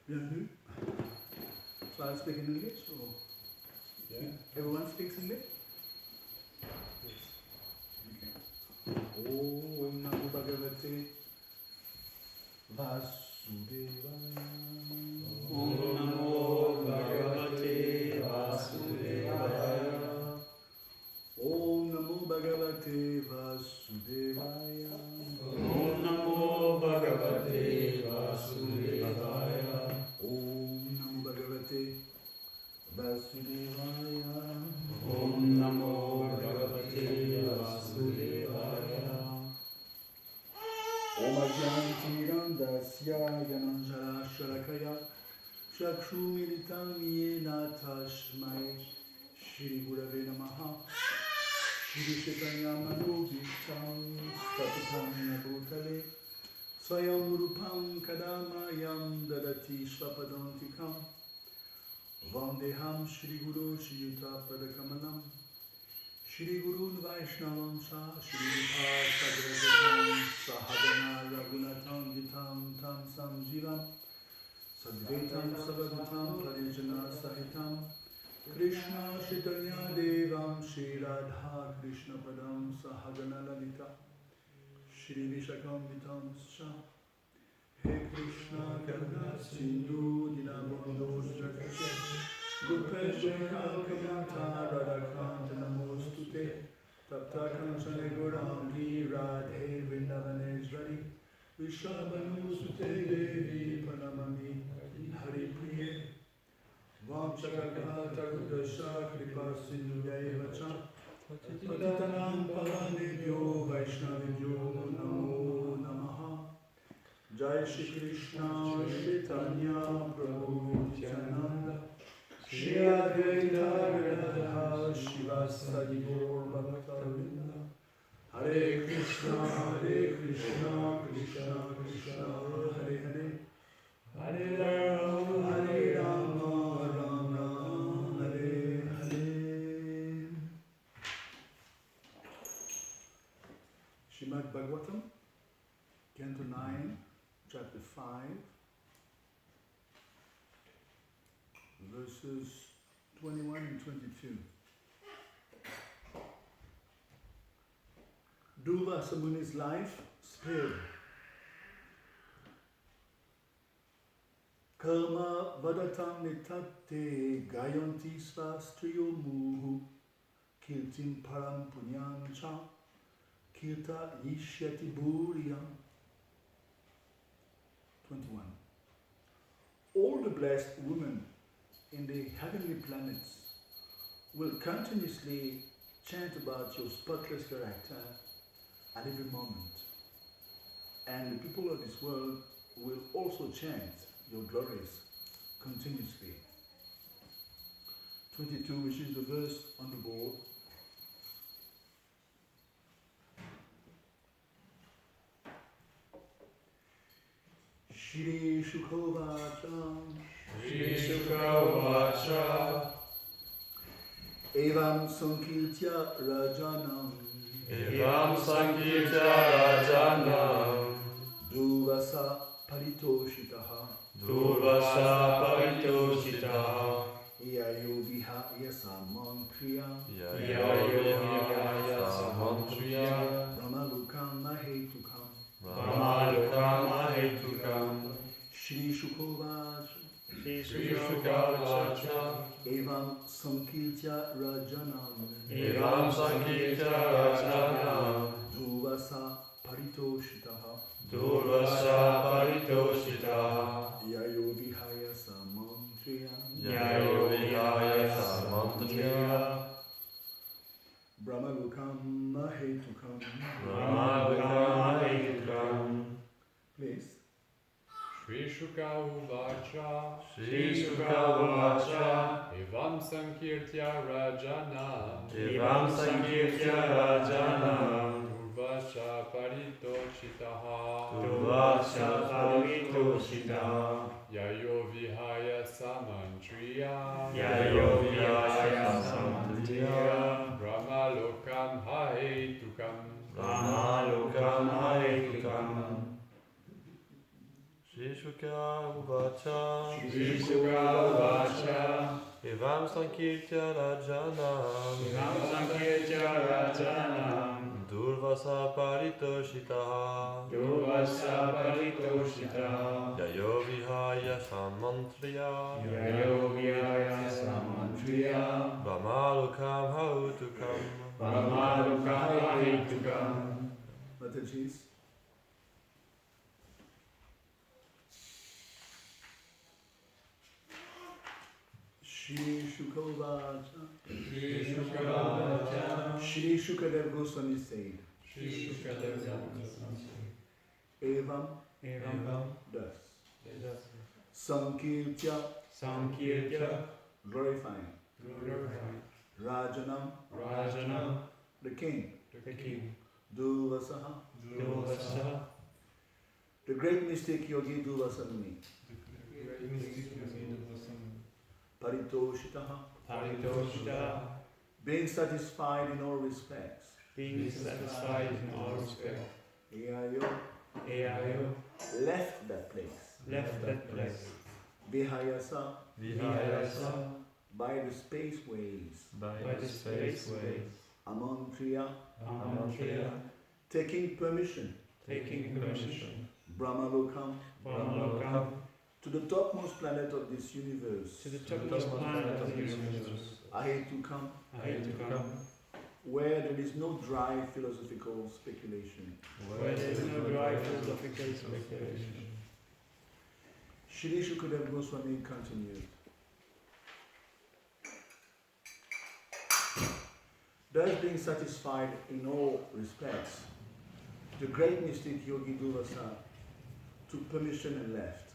Bienvenue. So I'll speak in English. Or everyone speaks English? Om Namo Bhagavate Vasudevaya. Om Namo Bhagavate Vasudevaya. Om Namo Bhagavate Vasudevaya. Om Namo Bhagavate Vasudevaya. Om Namo Bhagavate Vasudevaya. Om Namo Bhagavate Vasudevaya. Om Ajnantirandasya Yananjara Sharakaya Chakshumilitam Yena Tashmai Shri Gurave Namaha Shri Chaitanya Manubhitam Statitam Bhutale Swayam Rupam Kadamayam Dadati Swapadantikam Vandeham Shri Guru Shri Yuta Padakamalam Shri Guru Vaishnavam Sa Shri Rupa Sagrajatam Sahagana Raghunatam Vitam Tam Samjivam Sadvetam Savadvitam Parijana Sahitam Krishna Chaitanya Devam Shri Radha Krishna Padam Sahagana Lalita Shri Vishakam Vitam Sha He Krishna Karuna Sindhu Dinabandhu Jagate Gopeshwara Kamata Radhakanta Namostute Tapta Kanchana Gaurangi Radhe Vrindavaneshwari Vishabhanu Sute Devi Pranamami Hari Priye Vamsakakata Kudasha Kripa Sindhu Jaivacha Patitanam Pavanebhyo Vaishnavibhyo Namo Namaha Jai Shri Krishna Chaitanya Prabhu Nityananda Shri Advaita Gadadhara Shivasadi Gaur Bhaktavinda Hare Krishna Krishna Krishna Hare Hare Hare Rama Rama Hare Hare. Srimad Bhagavatam, Canto 9, Chapter 5, verses 21 and 22. Durvasa Muni's life spared. Karma vadatam nitate gayanti svastriyo muhu kiltim param punyam cha Kirta Yishyati Bhuriyam. 21. All the blessed women in the heavenly planets will continuously chant about your spotless character at every moment. And the people of this world will also chant your glories continuously. 22, which is the verse on the board. Shri Shukhovacha Shri Shukhovacha Evam Sankirtya Rajanam Evam Sankirtya Rajanam Duvasa Paritoshitaha Durvasa Paritoshitaha Yayo Vihaya Samantriya Yayo Vihaya Samantriya Brahmalukam Mahetukam Brahmalokam Ahetukam Shri Shukhovacha Shri Shukhovacha Evam Sankirtya Rajanam Evam Sankirtya Rajanam Duvasa Paritoshitaha Durvasa Paritoshitaha Yayo Vihaya Samantriya Yayo Vihaya Samantriya Brahmalukam Mahetukam. Brahmalokam Ahetukam Please. Shri Shuka Uvacha Shri Shukhovacha Evam Sankirtya Rajana Evam Sankirtya Rajanam Durvasha Paritoshitaha Durvasa Paritoshitaha Yayo Vihaya Samantriya Yayo Vihaya Samantriya Brahma Lokam Hahetukam Brahmalokam Ahetukam Shri Shukhovacha Shri Shuka Uvacha Evam Sankirtya Rajanam Evam Sankirtya Rajanam Durvasa Paritoshitaha Durvasa Paritoshitaha Yayo Vihaya Samantriya Yayo Vihaya Samantriya Brahmalokam Ahetukam Brahma Lokam Hahetukam Mataji's. Shri Shukhovacha. Shri Shukhovacha Shri Shukadev Goswami said, Shri Shukadeva Evam Evam thus. Sankirtya Sankirtya glorifying. Rajanam Rajana the king. the king Duvasaha Durvasa the great mystic yogi Duvasamuni. Paritoshitaha Paritoshita being satisfied in all respects. being satisfied in all respects. Eayo Eayo left that place. left that place. Vihayasa Vihayasa by the spaceways. by the spaceways. Amantriya Amantriya taking permission. taking permission. Brahmalokam Brahmalokam to the topmost planet of this universe. to the topmost planet of the universe. Ahetukam Ahetukam where there is no dry philosophical speculation. where there is no dry philosophical speculation. Shri Shukadev Goswami continued. Thus being satisfied in all respects, the great mystic Yogi Durvasa took permission and left,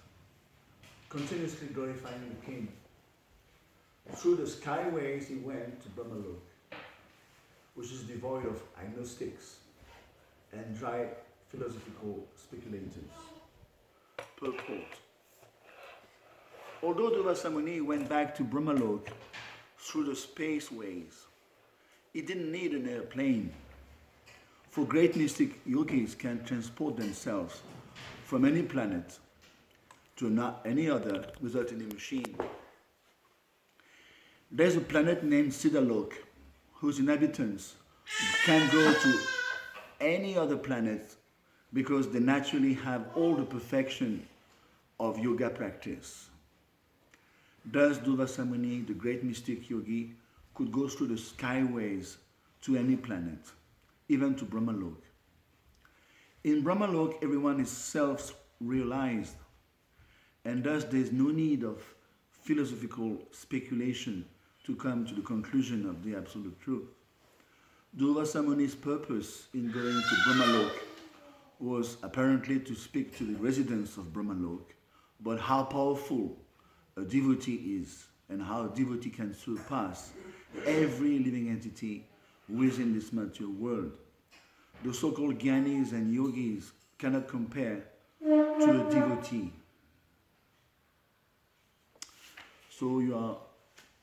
continuously glorifying the king. Through the skyways he went to Brahmalok, which is devoid of agnostics and dry philosophical speculators. Purport. Although Durvasa Muni went back to Brahmalok through the spaceways, he didn't need an airplane, for great mystic yogis can transport themselves from any planet to any other without any machine. There's a planet named Siddhalok, whose inhabitants can go to any other planet because they naturally have all the perfection of yoga practice. Thus Durvasa Muni, the great mystic yogi, could go through the skyways to any planet, even to Brahmalok, In Brahmalok, everyone is self-realized, and thus there's no need of philosophical speculation to come to the conclusion of the absolute truth. Durvasa Muni's purpose in going to Brahmalok was apparently to speak to the residents of Brahmalok about how powerful a devotee is and how a devotee can surpass every living entity within this material world. The so-called Gyanis and Yogis cannot compare to a devotee. So you are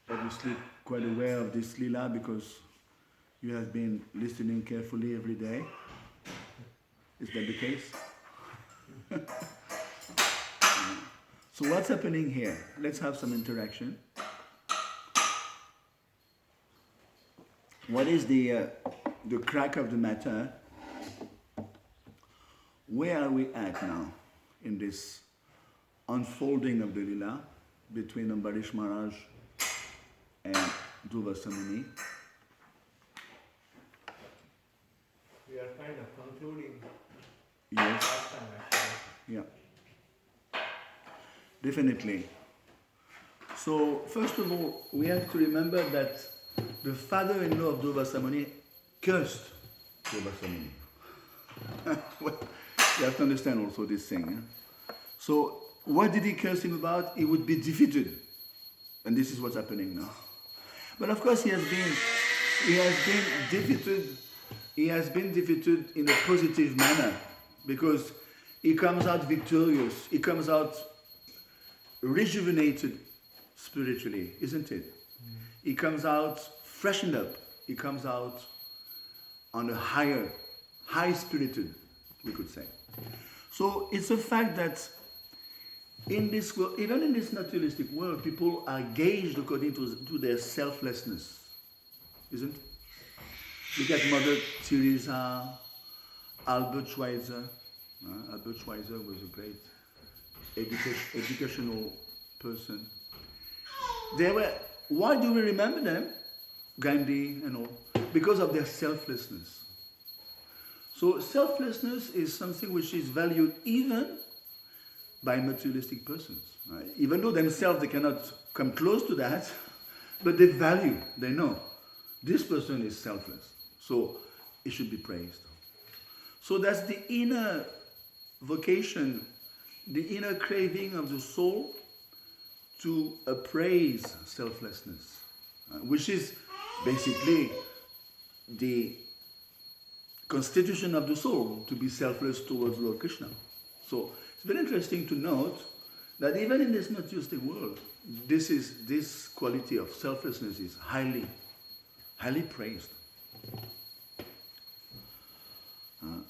obviously quite aware of this lila because you have been listening carefully every day. Is that the case? So what's happening here? Let's have some interaction. What is the crack of the matter? Where are we at now in this unfolding of the lila between Ambarish Maharaj and Durvasa Muni? We are kind of concluding Yes. last time actually. Yeah. Definitely. So, first of all, we have to remember that the father-in-law of Durvasa Muni cursed Durvasa Muni. Well, you have to understand also this thing. Eh? So, what did he curse him about? He would be defeated. And this is what's happening now. But of course he has been defeated in a positive manner because he comes out victorious, he comes out rejuvenated spiritually, isn't it? He comes out freshened up, he comes out on a high-spirited, we could say. So it's a fact that in this world, even in this materialistic world, people are gauged according to their selflessness, isn't it? Look at Mother Teresa, Albert Schweitzer. Albert Schweitzer was a great educational person. Why do we remember them? Gandhi and all. Because of their selflessness. So selflessness is something which is valued even by materialistic persons. Right? Even though themselves they cannot come close to that, but they value, they know, this person is selfless. So it should be praised. So that's the inner vocation, the inner craving of the soul to appraise selflessness, which is basically the constitution of the soul, to be selfless towards Lord Krishna. So it's very interesting to note that even in this materialistic world, this quality of selflessness is highly praised.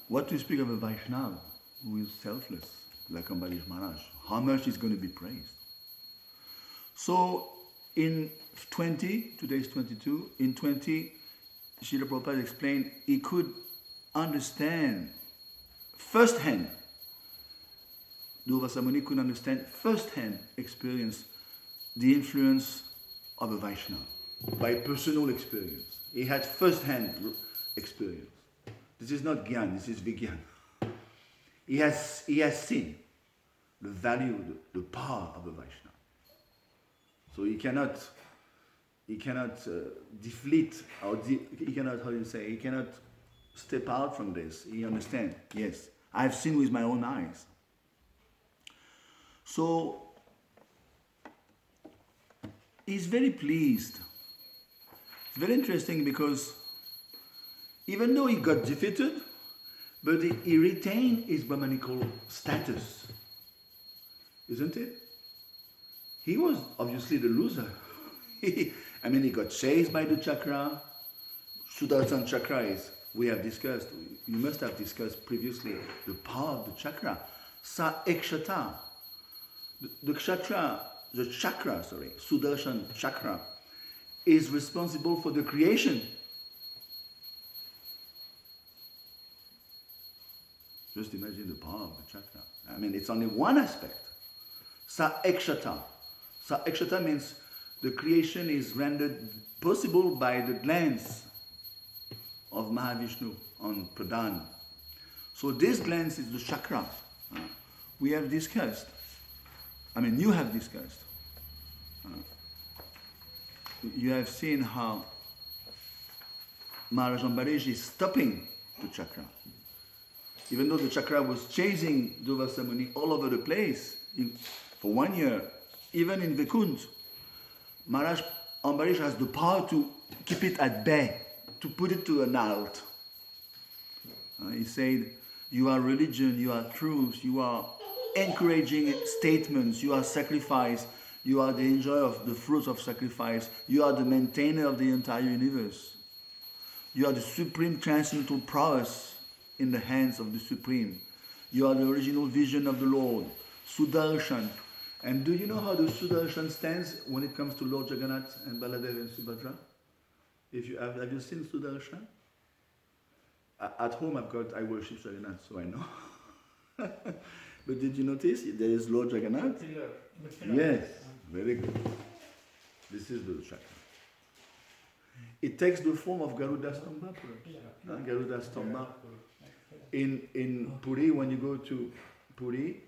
What to speak of a Vaishnava who is selfless, like Ambarish Maharaj? How much is going to be praised? So in 20, today is 22, in 20, Srila Prabhupada explained he could understand firsthand, Durvasa Muni could understand firsthand experience the influence of a Vaishnava by personal experience. He had firsthand experience. This is not Gyan, this is Vigyan. He has seen the value, the power of a Vaishnava. So he cannot deflate, or he cannot, he cannot step out from this. He understands, yes, I've seen with my own eyes. So he's very pleased. It's very interesting because even though he got defeated, but he retained his Brahmanical status, isn't it? He was obviously the loser. He got chased by the chakra. Sudarshan chakra is, we have discussed, you must have discussed previously, the power of the chakra. Sa ekshata. The chakra, Sudarshan chakra, is responsible for the creation. Just imagine the power of the chakra. It's only one aspect. Sa ekshata. Sa ekshata means the creation is rendered possible by the glance of Mahavishnu on Pradhan. So this glands is the chakra. We have discussed. You have discussed. You have seen how Maharaj Ambarish is stopping the chakra. Even though the chakra was chasing Durvasa Muni all over the place for 1 year, even in Vaikuntha, Maharaj Ambarish has the power to keep it at bay, to put it to an halt. He said, you are religion, you are truth, you are encouraging statements, you are sacrifice, you are the enjoyer of the fruits of sacrifice, you are the maintainer of the entire universe. You are the supreme transcendental prowess in the hands of the Supreme. You are the original vision of the Lord, Sudarshan. And do you know how the Sudarshan stands when it comes to Lord Jagannath and Baladev and Subhadra? Have you seen Sudarshan? At home I worship Jagannath, so I know. But did you notice there is Lord Jagannath? Yes, very good. This is the chakra. It takes the form of Garuda Stamba. Garuda Stamba. In Puri, when you go to Puri,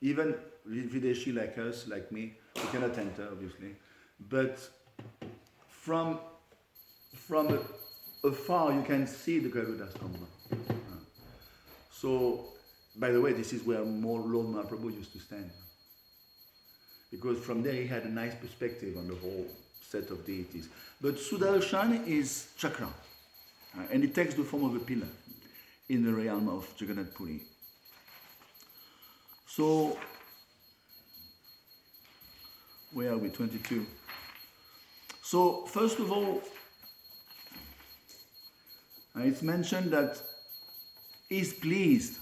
even Videshi like us, like me, we cannot enter obviously, but from afar you can see the Garuda Stamba. So, by the way, this is where Lord Mahaprabhu used to stand, because from there he had a nice perspective on the whole set of deities. But Sudarshan is chakra, and it takes the form of a pillar in the realm of Jagannath Puri. So, where are we? 22. So, first of all, it's mentioned that he's pleased.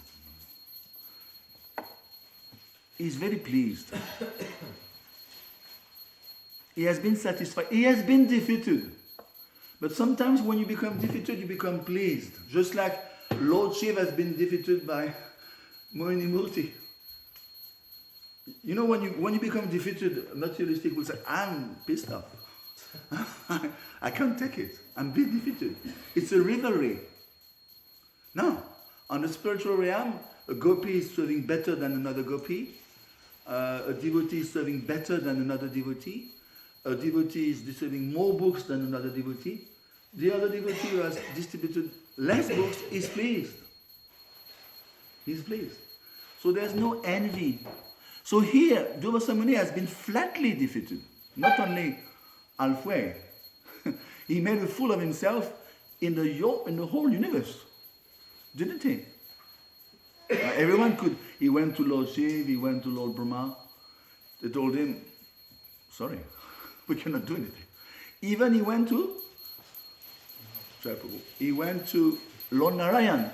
He's very pleased. He has been satisfied. He has been defeated. But sometimes when you become defeated, you become pleased. Just like Lord Shiva has been defeated by Mohini Murti. You know, when you become defeated, materialistic will say, I'm pissed off. I can't take it. I'm being defeated. It's a rivalry. No. On the spiritual realm, a gopi is serving better than another gopi. A devotee is serving better than another devotee. A devotee is distributing more books than another devotee. The other devotee who has distributed less books is pleased. He's pleased. So there's no envy. So here, Durvasa Muni has been flatly defeated. Not only halfway. He made a fool of himself in the whole universe. Didn't he? Everyone could. He went to Lord Shiv, he went to Lord Brahma. They told him, sorry, we cannot do anything. Even he went to Lord Narayan.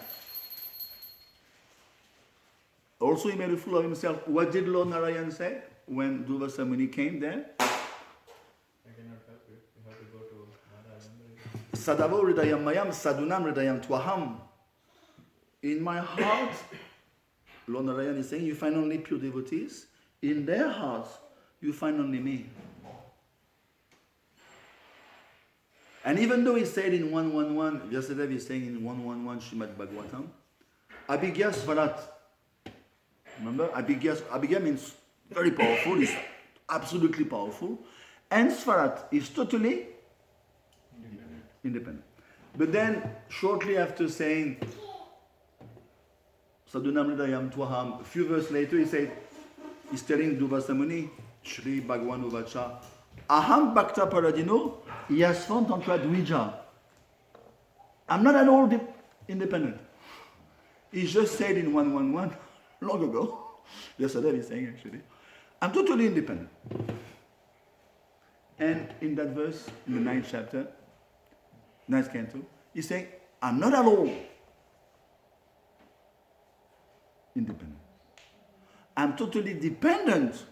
Also he made a fool of himself. What did Lord Narayan say when Durvasa Muni came there? I cannot help you. You have to go to Madhavendra. Sadavo Hridayam Mayam Sadunam Hridayam Twaham. In my heart, Lord Narayan is saying, you find only pure devotees. In their hearts, you find only me. And even though he said in 111, Vyasadeva is saying in 111 Srimad Bhagavatam, Abhigya Svarat. Remember, Abhigya means very powerful, is absolutely powerful. And Svarat is totally independent. But then, shortly after saying, Sadunam Hridayam Twaham, a few verses later, he's telling Durvasa Muni, Shri Bhagavan Uvacha, Aham Bhakta Paradino, Yasvan Tantra Dvija. I'm not at all independent. He just said in 111, long ago, yesterday he's saying actually, I'm totally independent. And in that verse, in the 9th chapter, 9th canto, he's saying, I'm not at all independent. I'm totally dependent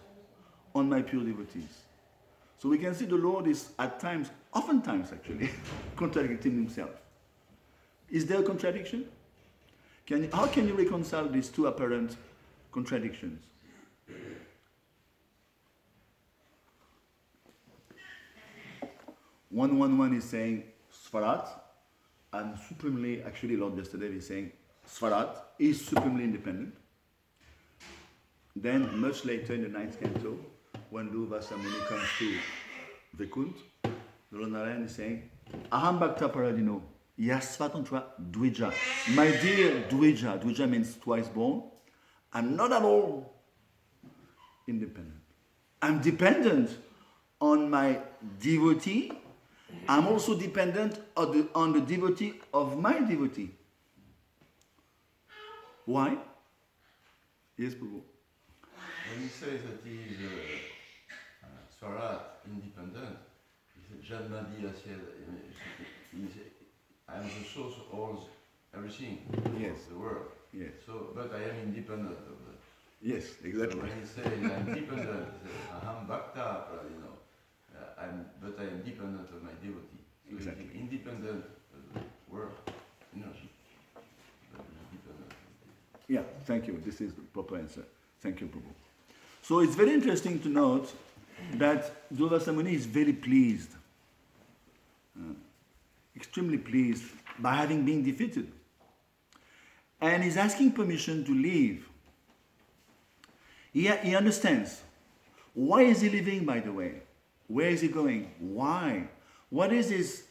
on my pure devotees. So we can see the Lord is at times, oftentimes actually, contradicting himself. Is there a contradiction? How can you reconcile these two apparent contradictions? One is saying Svarat, and supremely, actually Lord Vyasadeva is saying Svarat, is supremely independent. Then, much later in the 9th canto, when Dhruva Samuni comes to Vaikuntha, the Lord Narayan is saying, Aham Bhakta Paradino, Yasvatantra Dvija. My dear Dvija, Dvija means twice born, I'm not at all independent. I'm dependent on my devotee. I'm also dependent on the devotee of my devotee. Why? Yes, Prabhu. When he says that he is Swarat, independent, he said, Janmadi Asyad, I am the source of all, everything, Yes. of the world. Yes. So, but I am independent of that. Yes, exactly. So when he says I'm dependent, he says, Aham Bhakta, but I am dependent of my devotee. So Exactly. he is independent of the world, energy. But he is dependent of the Yeah, thank you. This is the proper answer. Thank you, Prabhu. So it's very interesting to note that Dhruva Samuni is very pleased, extremely pleased by having been defeated. And he's asking permission to leave. He understands. Why is he leaving, by the way? Where is he going? Why? What is his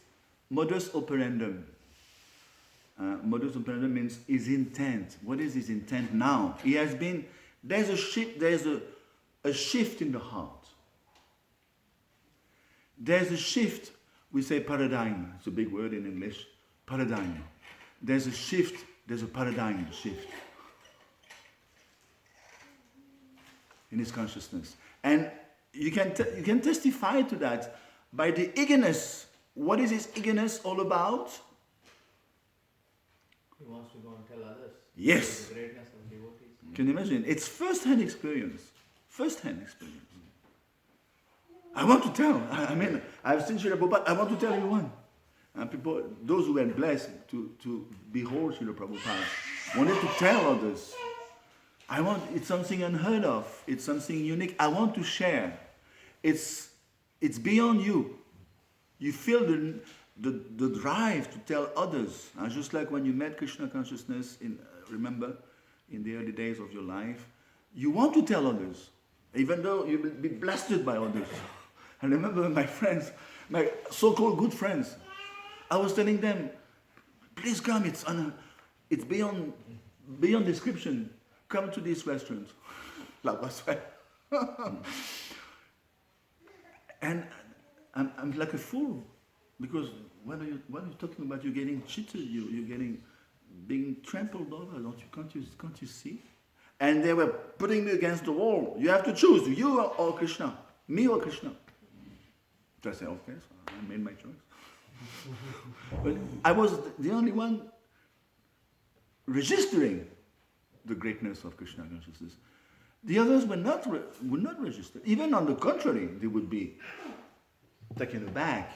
modus operandum? Modus operandum means his intent. What is his intent now? He has been, there's a shift in the heart. There's a shift, we say paradigm, it's a big word in English, paradigm. There's a shift, there's a paradigm shift in his consciousness. And you can testify to that by the eagerness. What is his eagerness all about? He wants to go and tell others. Yes. The greatness of devotees. Can you imagine? It's first-hand experience. First-hand experience. I want to tell. I mean, I've seen Srila Prabhupada. I want to tell everyone. People, those who were blessed to behold Srila Prabhupada, wanted to tell others. It's something unheard of. It's something unique. I want to share. It's beyond you. You feel the drive to tell others. Just like when you met Krishna consciousness, remember, in the early days of your life, you want to tell others, even though you will be blasted by others. I remember my friends, my so-called good friends, I was telling them, please come, it's beyond description. Come to this restaurant. And I'm like a fool, because what are you talking about? You're getting cheated. You're being trampled over. Can't you see? And they were putting me against the wall. You have to choose, you or Krishna, me or Krishna. So I said, okay, so I made my choice. But I was the only one registering the greatness of Krishna consciousness. The others would not register. Even on the contrary, they would be taken aback.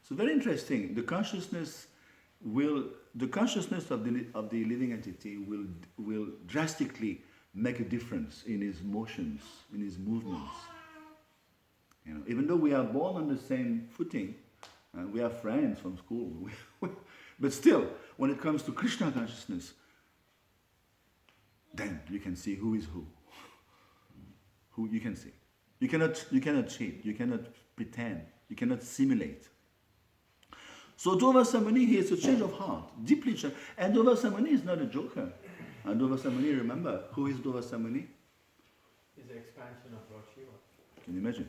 So very interesting. The consciousness of the living entity will drastically make a difference in his motions, in his movements. Even though we are born on the same footing, we are friends from school, but still, when it comes to Krishna consciousness, then you can see who is who. Who you can see. You cannot cheat. You cannot pretend. You cannot simulate. So Dhruva Samuni, he has a change of heart, deeply changed. And Dhruva Samuni is not a joker. And Dhruva Samuni, remember, who is Dhruva Samuni? Is the expansion of Lord Shiva. Can you imagine?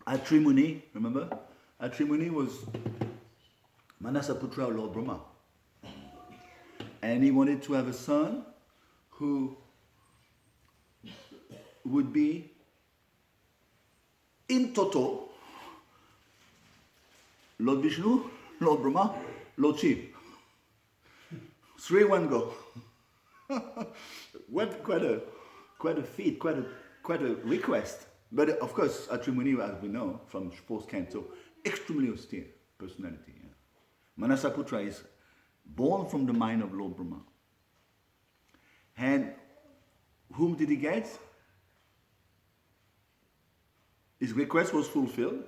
Atri Muni, remember? Atri Muni was Manasaputra of Lord Brahma. And he wanted to have a son who would be in toto Lord Vishnu, Lord Brahma, Lord Shiva. 3 1 go. Quite a feat, quite a request. But of course, Atri Muni, as we know from 4th canto, extremely austere personality. Yeah. Manasaputra is born from the mind of Lord Brahma. And whom did he get? His request was fulfilled.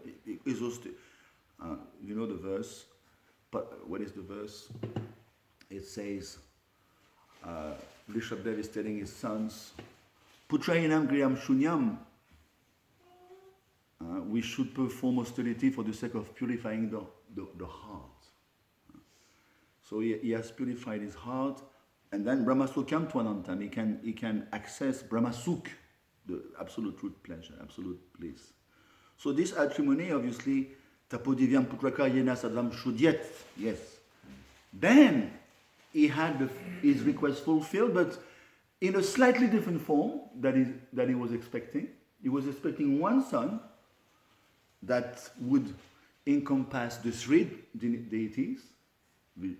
You know the verse, what is the verse? It says, Rishabdev is telling his sons, Putrainam Griyam Shunyam, we should perform austerity for the sake of purifying the heart. So he has purified his heart, and then Brahmasukam Twanantam, he can access Brahmasuk, the absolute truth pleasure, absolute bliss. So this atrimony, obviously, Tapodivyam Putraka Yena Sadam Shudyet, yes. Then he had his request fulfilled, but in a slightly different form that he was expecting. He was expecting one son that would encompass the three deities,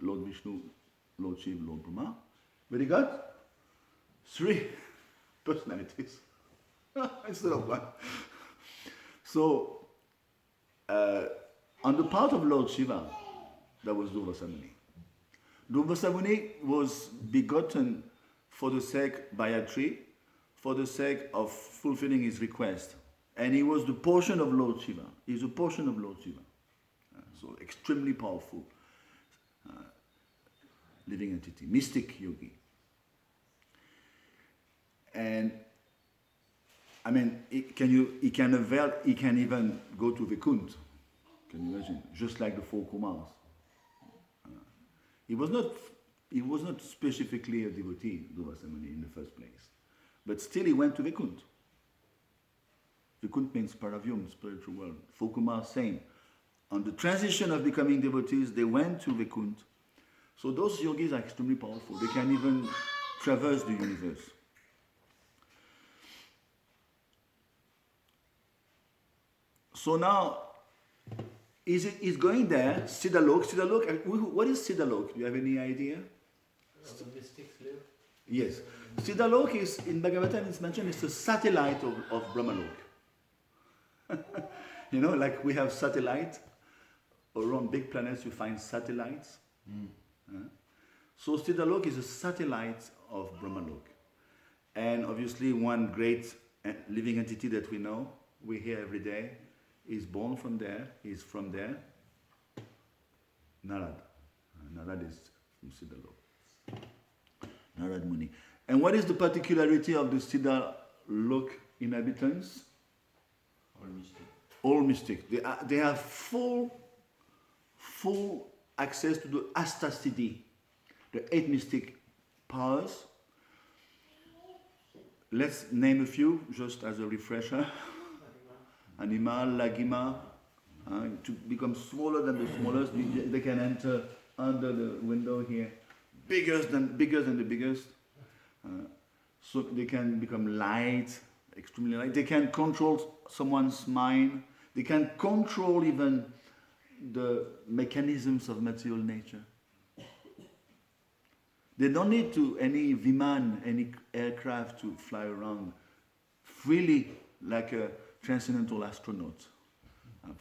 Lord Vishnu, Lord Shiva, Lord Brahma, but he got three personalities instead of one. So, on the part of Lord Shiva, that was Durvasamuni. Durvasamuni was begotten for the sake, by a tree, for the sake of fulfilling his request. And he was the portion of Lord Shiva. He's a portion of Lord Shiva. So extremely powerful living entity, mystic yogi. And I mean, he can even go to Vaikuntha. Can you imagine? Just like the four Kumars. He was not specifically a devotee, Durvasamuni, in the first place. But still he went to Vaikuntha. Vaikuntha means Paravyum, spiritual world. Four Kumars, same. On the transition of becoming devotees, they went to Vaikuntha. So those yogis are extremely powerful. They can even traverse the universe. So now, he's going there, Siddhalok. Siddhalok, what is Siddhalok? Do you have any idea? Where the mystics live. Yes. Siddhalok is, in Bhagavatam it's mentioned, it's a satellite of Brahmalok. You know, like we have satellite, around big planets you find satellites. So Siddhalok is a satellite of Brahmalok. And obviously one great living entity that we know, we hear every day, is born from there, is from there. Narad. Narad is from Siddhalok. Narad Muni. And what is the particularity of the Siddhalok inhabitants? All mystic. All mystic. They have full access to the Astasiddhi, the 8 mystic powers. Let's name a few, just as a refresher. Animal, Lagima, to become smaller than the smallest, they can enter under the window here, bigger than the biggest. So they can become light, extremely light. They can control someone's mind. They can control even the mechanisms of material nature. They don't need any Viman, any aircraft to fly around freely like a transcendental astronaut.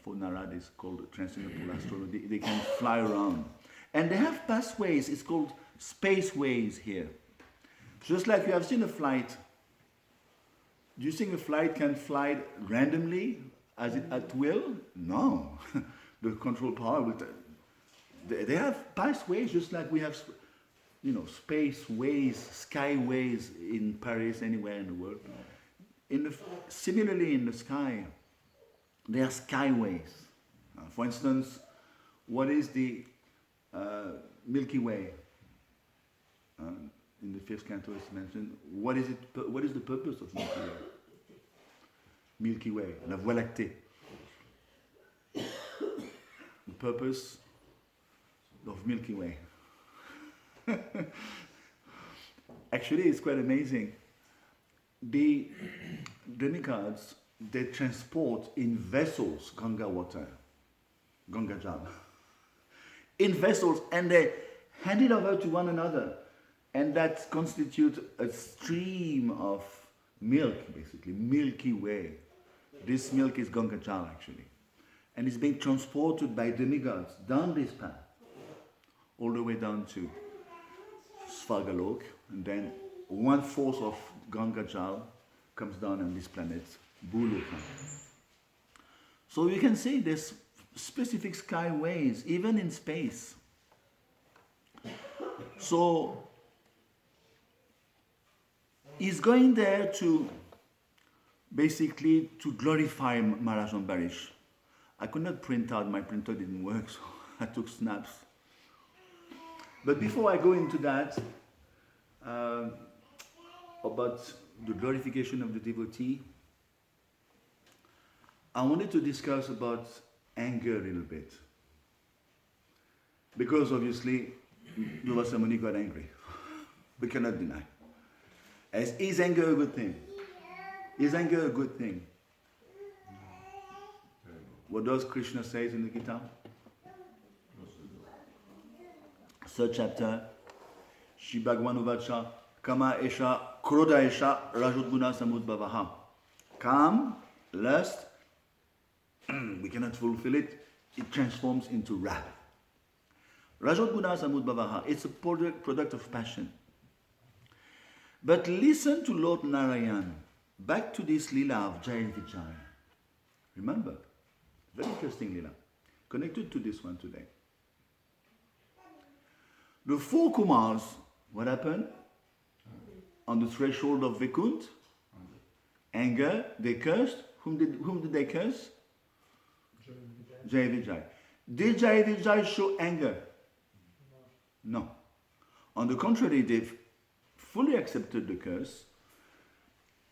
For Narad is called a transcendental astronaut. They can fly around. And they have pathways, it's called spaceways here. Just like you have seen a flight. Do you think a flight can fly randomly at will? No. The control power will... They have pathways just like we have, spaceways, skyways in Paris, anywhere in the world. Similarly in the sky, there are skyways. For instance, what is the Milky Way? In the 5th canto it's mentioned. What is the purpose of Milky Way? Milky Way, la Voie lactée. The purpose of Milky Way. Actually, it's quite amazing. The demigods, they transport in vessels Ganga water, Ganga Jal, in vessels, and they hand it over to one another, and that constitutes a stream of milk, basically, Milky Way. This milk is Ganga Jal, actually, and it's being transported by demigods down this path, all the way down to Svargalok, and then 1/4 of Ganga Jal comes down on this planet, Bhuluka. So you can see there's specific skyways, even in space. So he's going there to basically to glorify Maharaj Ambarish. I could not print out, my printer didn't work, so I took snaps. But before I go into that, about the glorification of the devotee, I wanted to discuss about anger a little bit. Because obviously, Durvasamuni got angry. We cannot deny. Is anger a good thing? Is anger a good thing? What does Krishna say in the Gita? Third chapter, Shri Bhagavan Uvacha, Kama Esha, Krodha Esha, Rajodguna Samudbhavaha. Kam, lust, we cannot fulfill it, it transforms into wrath. Rajodguna Samudbhavaha, it's a product of passion. But listen to Lord Narayan, back to this lila of Jai Vijay. Remember, very interesting lila, connected to this one today. The four Kumars, what happened? On the threshold of Vaikunt, anger, they cursed. Whom did they curse? Jai Vijay. Did Jai Vijay show anger? No. On the contrary, they fully accepted the curse.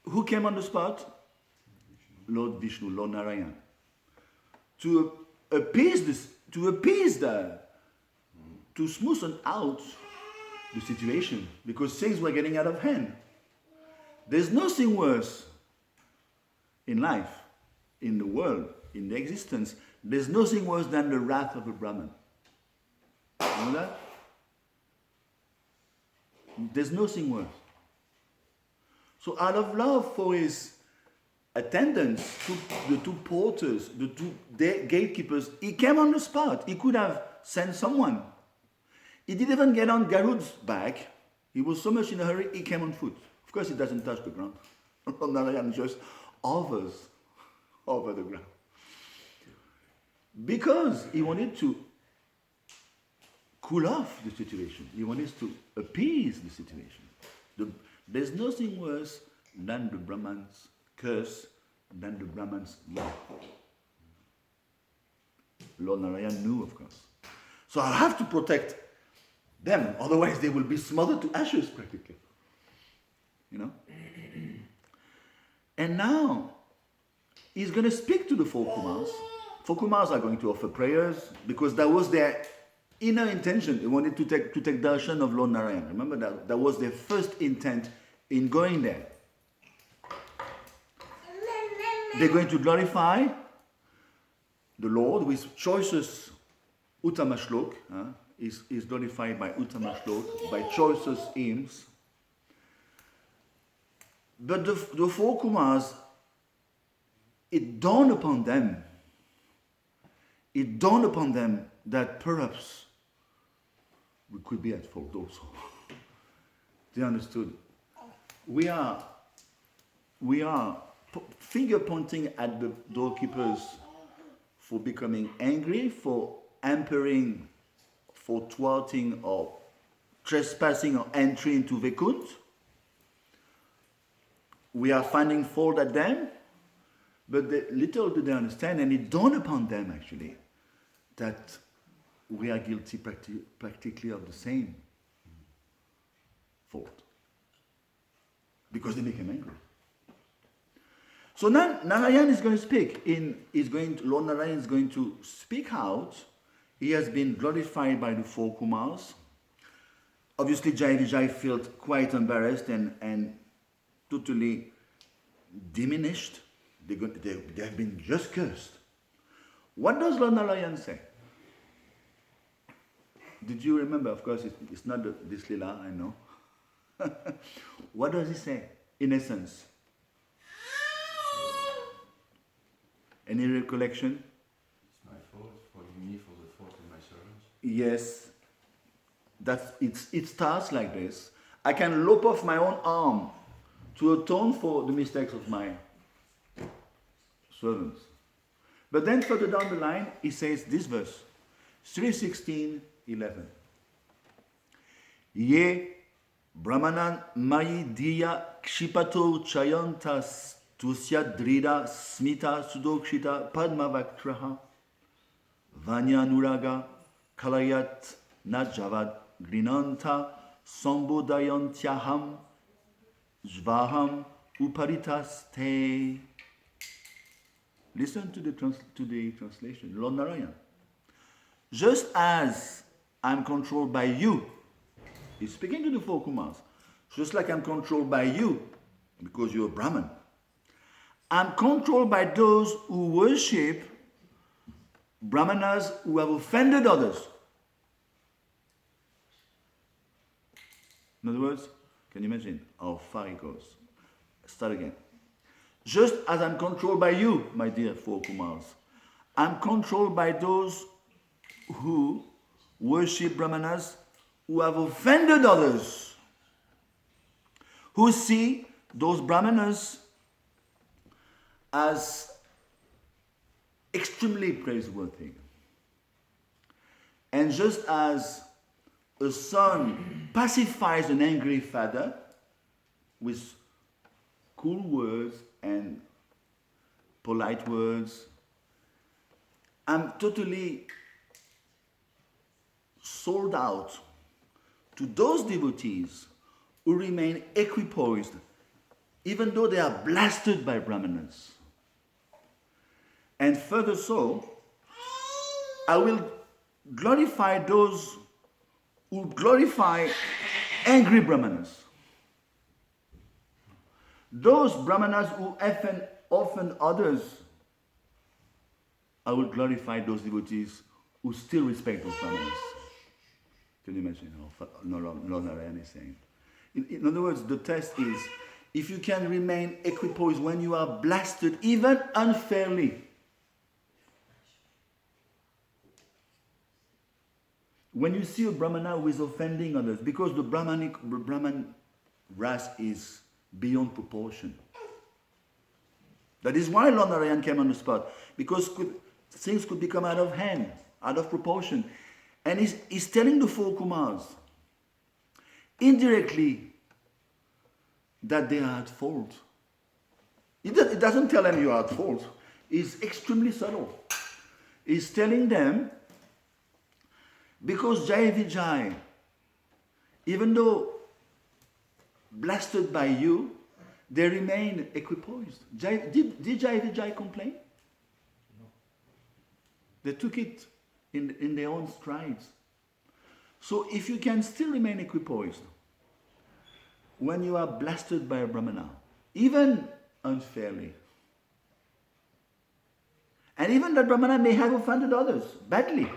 Who came on the spot? Lord Vishnu, Lord Narayan. To appease to smoothen out the situation, because things were getting out of hand. There's nothing worse in life, in the world, in the existence. There's nothing worse than the wrath of a Brahman. You know that? There's nothing worse. So out of love for his attendants, the two porters, the two gatekeepers, he came on the spot. He could have sent someone. He didn't even get on Garud's back. He was so much in a hurry, he came on foot. Of course, he doesn't touch the ground. Narayan just hovers over the ground. Because he wanted to cool off the situation. He wanted to appease the situation. There's nothing worse than the Brahman's curse, than the Brahman's wrath. Lord Narayan knew, of course. So I have to protect them, otherwise they will be smothered to ashes practically. You know? And now, he's going to speak to the four Kumars. Four Kumars are going to offer prayers, because that was their inner intention. They wanted to take darshan of Lord Narayan. Remember that was their first intent in going there. They're going to glorify the Lord with choicest Uttama Shlok. Is glorified by Uttama Shlok, by choicest hymns. But the four Kumars, it dawned upon them that perhaps we could be at fault also. They understood. We are finger pointing at the doorkeepers for becoming angry, for hampering, for thwarting or trespassing or entry into Vaikunt. We are finding fault at them, but little do they understand, and it dawned upon them actually that we are guilty practically of the same fault, because they became angry. So now Narayan is going to speak. Lord Narayan is going to speak out. He has been glorified by the four Kumars. Obviously, Jai Vijay felt quite embarrassed and totally diminished. They have been just cursed. What does Lord Narayan say? Did you remember? Of course, it's not this lila, I know. What does he say, in essence? Any recollection? It's my fault, forgive me for the fault of my servants. Yes, it starts like this. I can lop off my own arm to atone for the mistakes of my servants. But then further down the line, he says this verse, 3:16:11. Ye Brahmanan Mayi Diya Kshipato Chayantas Tusya Drida Smita Sudokshita Padmavaktraha Vanya Nuraga Kalayat Najavad Grinanta Sambodayantyaham Svaham Uparitaste. Listen to the translation. Lord Narayan. Just as I'm controlled by you, he's speaking to the four Kumars, just like I'm controlled by you, because you're a Brahman, I'm controlled by those who worship Brahmanas who have offended others. In other words, can you imagine how far it goes? Start again. Just as I'm controlled by you, my dear four Kumars, I'm controlled by those who worship Brahmanas who have offended others, who see those Brahmanas as extremely praiseworthy. And just as a son pacifies an angry father with cool words and polite words, I'm totally sold out to those devotees who remain equipoised even though they are blasted by Brahmanas. And further so, I will glorify those who glorify angry Brahmanas. Those Brahmanas who offend others, I will glorify those devotees who still respect those Brahmanas. Can you imagine how Lord Narayan is saying? In other words, the test is, if you can remain equipoised when you are blasted, even unfairly, when you see a Brahmana who is offending others, because the Brahman race is beyond proportion. That is why Lord Narayan came on the spot, because things could become out of hand, out of proportion. And he's telling the four Kumars, indirectly, that they are at fault. It doesn't tell them you are at fault. It's extremely subtle. He's telling them, because Jai Vijay, even though blasted by you, they remain equipoised. Did Jai Vijay complain? No. They took it in their own strides. So if you can still remain equipoised when you are blasted by a Brahmana, even unfairly, and even that Brahmana may have offended others badly,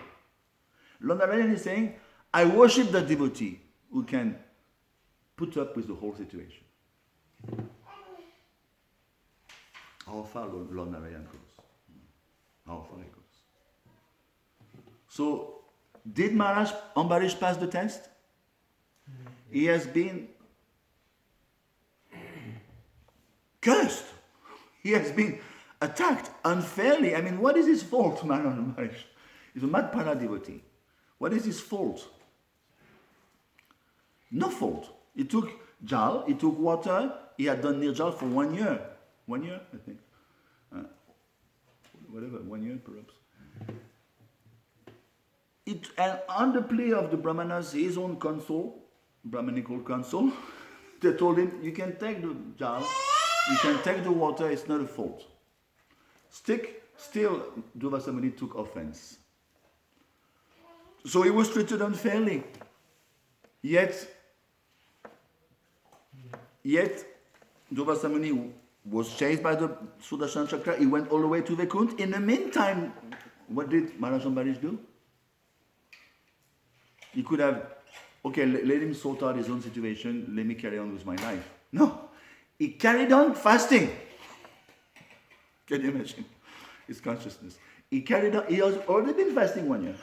Lord Narayan is saying, I worship the devotee who can put up with the whole situation. How far Lord Narayan goes. How far it goes. So, did Maharaj Ambarish pass the test? He has been cursed. He has been attacked unfairly. I mean, what is his fault, Maharaj Ambarish? He's a Madhpana devotee. What is his fault? No fault. He took jal, he took water, he had done nirjal for 1 year. 1 year, I think. Whatever, 1 year perhaps. And on the plea of the Brahmanas, his own council, Brahmanical council, they told him, you can take the jal, you can take the water, it's not a fault. Still, Durvasamuni took offense. So he was treated unfairly. Yet Durvasamuni was chased by the Sudarshan Chakra. He went all the way to Vaikuntha. In the meantime, what did Maharaj Ambarish do? He could have, okay, let him sort out his own situation, let me carry on with my life. No. He carried on fasting. Can you imagine his consciousness? He carried on, he has already been fasting 1 year.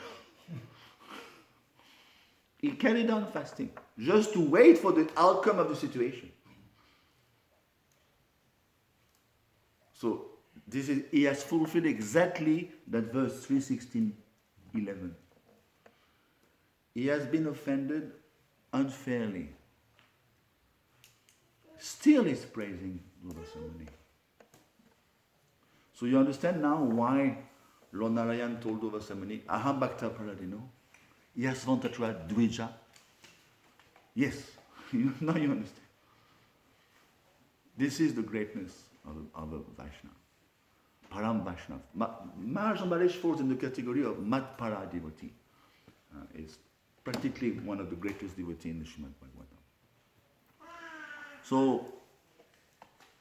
He carried on fasting, just to wait for the outcome of the situation. So, he has fulfilled exactly that verse 3:16:11. He has been offended, unfairly, still is praising Durvasamuni. So you understand now why Lord Narayan told Durvasamuni, Aham Bhakta Paradino, Yasvantatra Dvija. Yes, now you understand. This is the greatness of a Vaishnava. Param Vaishnava. Maharaj Ambarish falls in the category of Matpara devotee. It's practically one of the greatest devotees in the Srimad Bhagavatam. So,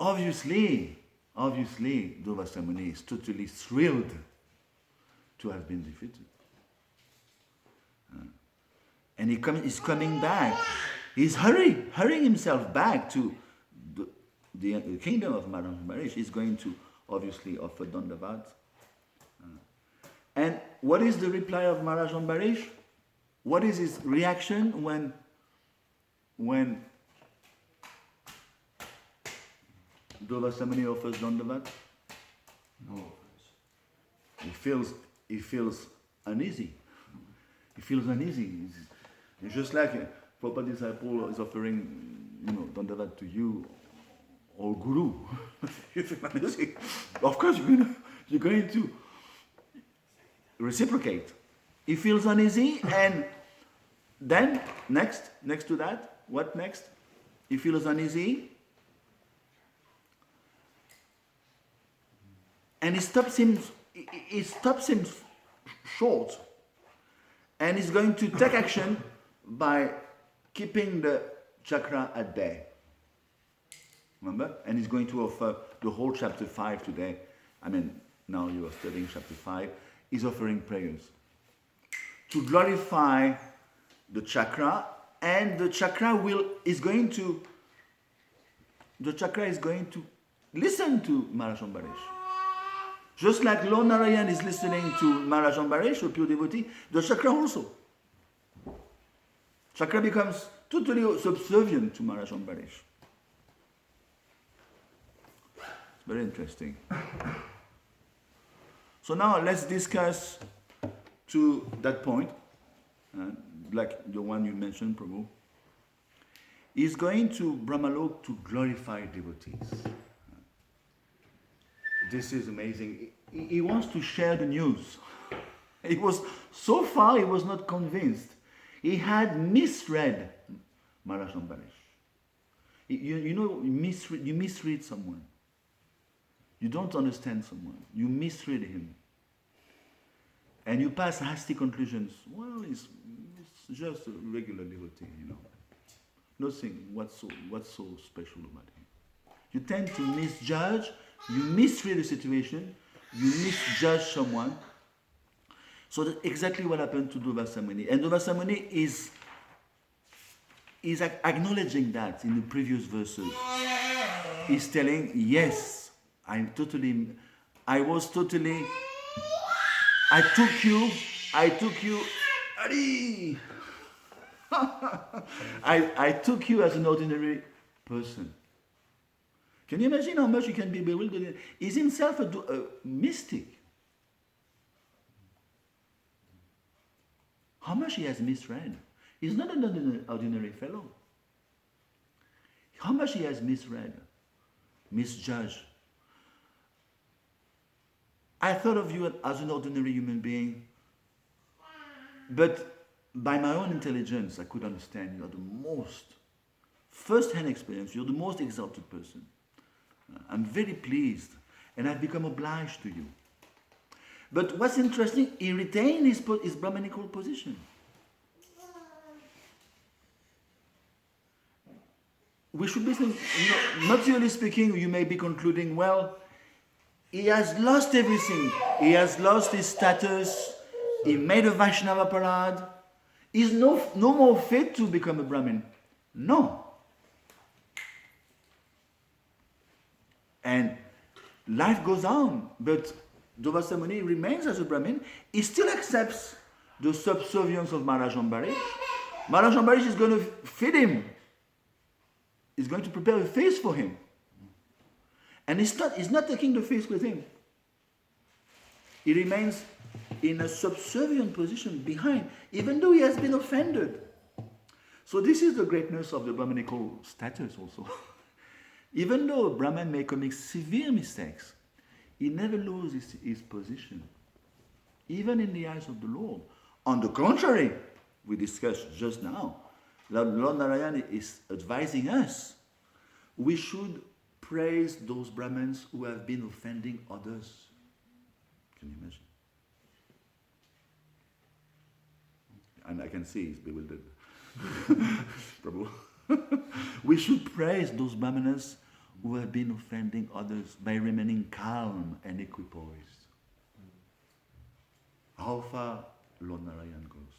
obviously, Durvasamuni is totally thrilled to have been defeated. And he's coming back. He's hurrying himself back to the kingdom of Maharaj Ambarish. He's going to obviously offer Dandavat. And what is the reply of Maharaj Ambarish? What is his reaction when Durvasamuni offers Dandavat? No. He feels uneasy. He feels uneasy. It's just like Prabhupada disciple is offering, Dandavat to you or Guru. You feel uneasy. Of course, you're going to reciprocate. He feels uneasy, and then next to that, what next? He feels uneasy, and he stops him short, and he's going to take action by keeping the chakra at bay. Remember? And he's going to offer the whole chapter 5 today. Now you are studying chapter 5. He's offering prayers to glorify the chakra, and the chakra is going to listen to Maharaj Ambarish. Just like Lord Narayan is listening to Maharaj Ambarish, a pure devotee, the chakra also. Chakra becomes totally subservient to Maharaj Ambarish. It's very interesting. So now let's discuss to that point, like the one you mentioned, Prabhu. He's going to Brahmalok to glorify devotees. This is amazing. He wants to share the news. So far he was not convinced. He had misread Maharaj Ambarish. You misread someone. You don't understand someone. You misread him. And you pass hasty conclusions. Well, it's just a regular devotee, Nothing, what's so special about him? You tend to misjudge, you misread the situation, you misjudge someone. So that's exactly what happened to Durvasamuni. And Durvasamuni is acknowledging that in the previous verses. He's telling, yes, I took you, Adi! I took you as an ordinary person. Can you imagine how much you can be bewildered? He's himself a mystic. How much he has misread. He's not an ordinary fellow. How much he has misread, misjudged. I thought of you as an ordinary human being, but by my own intelligence, I could understand you are the most first-hand experience. You're the most exalted person. I'm very pleased, and I've become obliged to you. But what's interesting, he retained his Brahmanical position. We should be saying, naturally speaking, you may be concluding, well, he has lost everything. He has lost his status. He made a Vaishnava parade. He's no more fit to become a Brahmin. No. And life goes on, but Durvasamuni remains as a Brahmin. He still accepts the subservience of Maharaj Ambarish. Maharaj Ambarish is going to feed him. He's going to prepare a feast for him. And he's not taking the feast with him. He remains in a subservient position behind, even though he has been offended. So this is the greatness of the Brahmanical status also. Even though a Brahman may commit severe mistakes, he never loses his position, even in the eyes of the Lord. On the contrary, we discussed just now, Lord Narayana is advising us. We should praise those Brahmins who have been offending others. Can you imagine? And I can see he's bewildered. Prabhu. We should praise those Brahmanas who have been offending others by remaining calm and equipoised. How far Lord Narayan goes.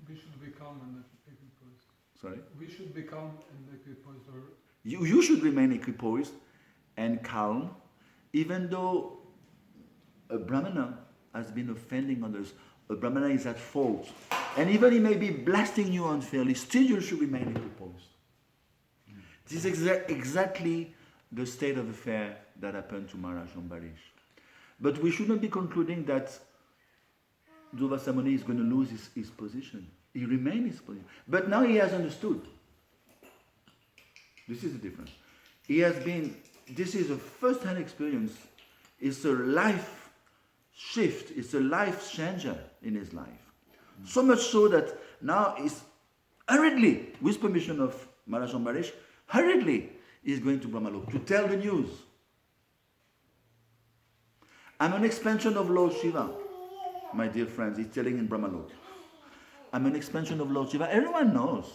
We should become an equipoised. Sorry? We should become an equipoised, or You should remain equipoised and calm, even though a Brahmana has been offending others. A Brahmana is at fault. And even he may be blasting you unfairly, still you should remain equipoised. This is exactly the state of affair that happened to Maharaj Ambarish. But we should not be concluding that Durvasa Muni is going to lose his position. He remains his position. But now he has understood. This is the difference. This is a first-hand experience. It's a life shift. It's a life changer in his life. So much so that now he's hurriedly, with permission of Maharaj Ambarish, hurriedly is going to Brahmalok to tell the news. I'm an expansion of Lord Shiva, my dear friends. He's telling in Brahmalok. I'm an expansion of Lord Shiva. Everyone knows.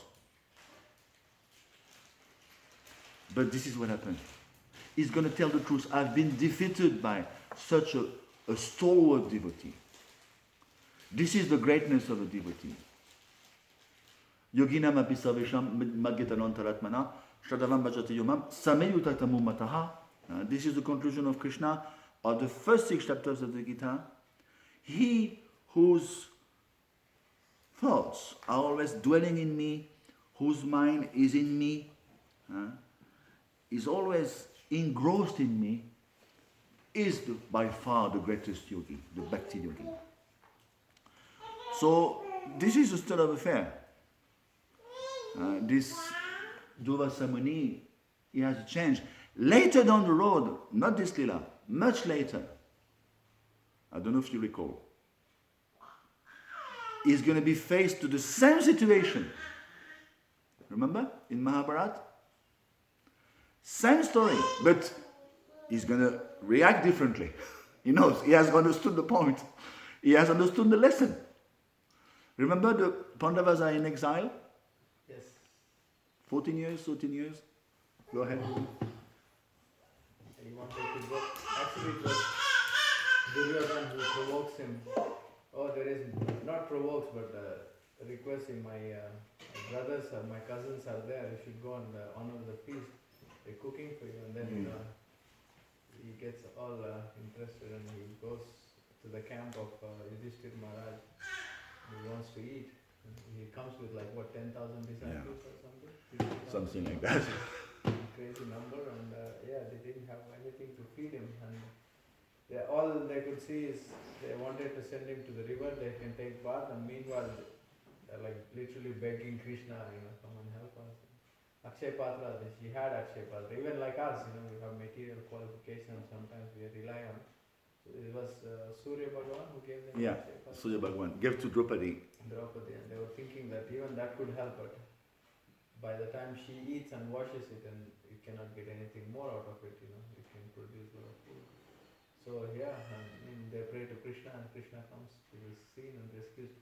But this is what happened. He's going to tell the truth. I've been defeated by such a stalwart devotee. This is the greatness of a devotee. Yoginam api sarvesham madgetanantaratmana shadavam bhajati yomam sameyutatamu mataha. This is the conclusion of Krishna of the first 6 chapters of the Gita. He whose thoughts are always dwelling in me, whose mind is in me, is always engrossed in me, is by far the greatest yogi, the bhakti yogi. So this is a state of affair. This Durvasa Muni, he has changed. Later down the road, not this lila, much later, I don't know if you recall, he's going to be faced to the same situation. Remember in Mahabharata? Same story, but he's going to react differently. He knows, he has understood the point. He has understood the lesson. Remember the Pandavas are in exile? Yes. 14 years, 13 years? Go ahead. He wanted to go. Actually, it was Duryodhana who provokes him. Oh, there is not provokes, but requests him. My brothers, my cousins are there. You should go and honor the feast. They're cooking for you, and then he gets all interested, and he goes to the camp of Yudhishthir Maharaj. He wants to eat. He comes with 10,000 disciples or something. Something like that. Crazy number, and they didn't have anything to feed him, and all they could see is they wanted to send him to the river. They can take bath, and meanwhile they're literally begging Krishna, come and help us. Akshay Patra, she had Akshay Patra. Even like us, we have material qualifications. Sometimes we rely on. So it was Surya Bhagavan who gave them Akshay Patra. Surya Bhagavan gave to Draupadi. And they were thinking that even that could help, but by the time she eats and washes it, and you cannot get anything more out of it, it can produce a lot of food. So they pray to Krishna, and Krishna comes to the scene and rescues.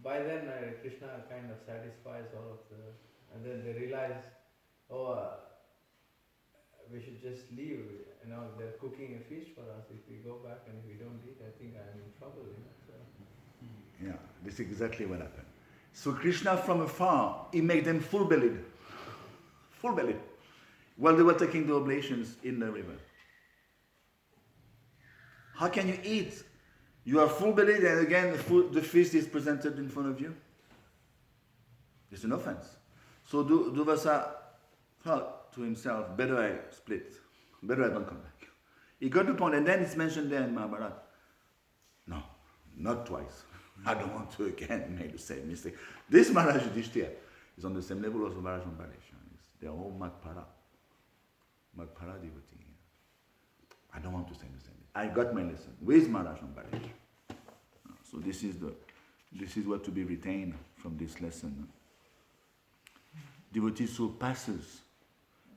By then Krishna kind of satisfies all of and then they realize, we should just leave, they're cooking a feast for us. If we go back and if we don't eat, I think I'm in trouble, So. Yeah, this is exactly what happened. So Krishna from afar, he made them full-bellied. Full-bellied. While they were taking the oblations in the river. How can you eat? You are full-bellied and again the feast is presented in front of you? It's an offense. So Durvasa thought to himself, better I split. Better I don't come back. He got the point, and then it's mentioned there in Mahabharata. No, not twice. I don't want to again make the same mistake. This Maharaj Yudhishthira, is on the same level as Maharaj Ambarish. They're all Magpara devotee. I don't want to say the same. I got my lesson with Maharaj Ambarish. So this is what to be retained from this lesson. Devotee so passes,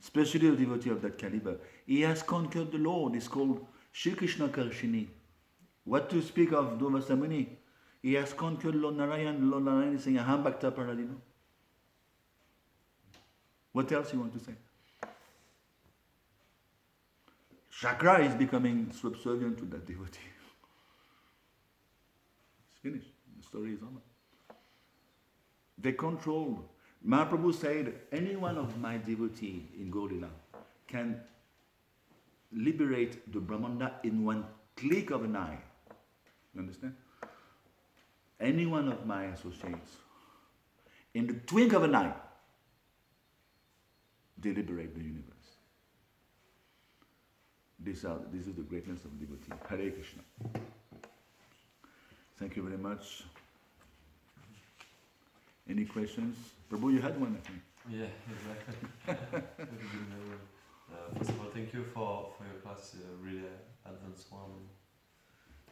especially a devotee of that caliber. He has conquered the Lord. It's called Shri Krishna Karshini. What to speak of Durvasa Muni? He has conquered Lord Narayan. Lord Narayan is saying, Aham Bhakta Paradino. What else you want to say? Chakra is becoming subservient to that devotee. It's finished. The story is over. They control. Mahaprabhu said, any one of my devotee in Gaurila can liberate the Brahmanda in one click of an eye. You understand? Any one of my associates, in the twinkle of an eye, they liberate the universe. This is the greatness of devotee. Hare Krishna. Thank you very much. Any questions? Prabhu, you had one, I think. Yeah, exactly. First of all, thank you for your class, really advanced one,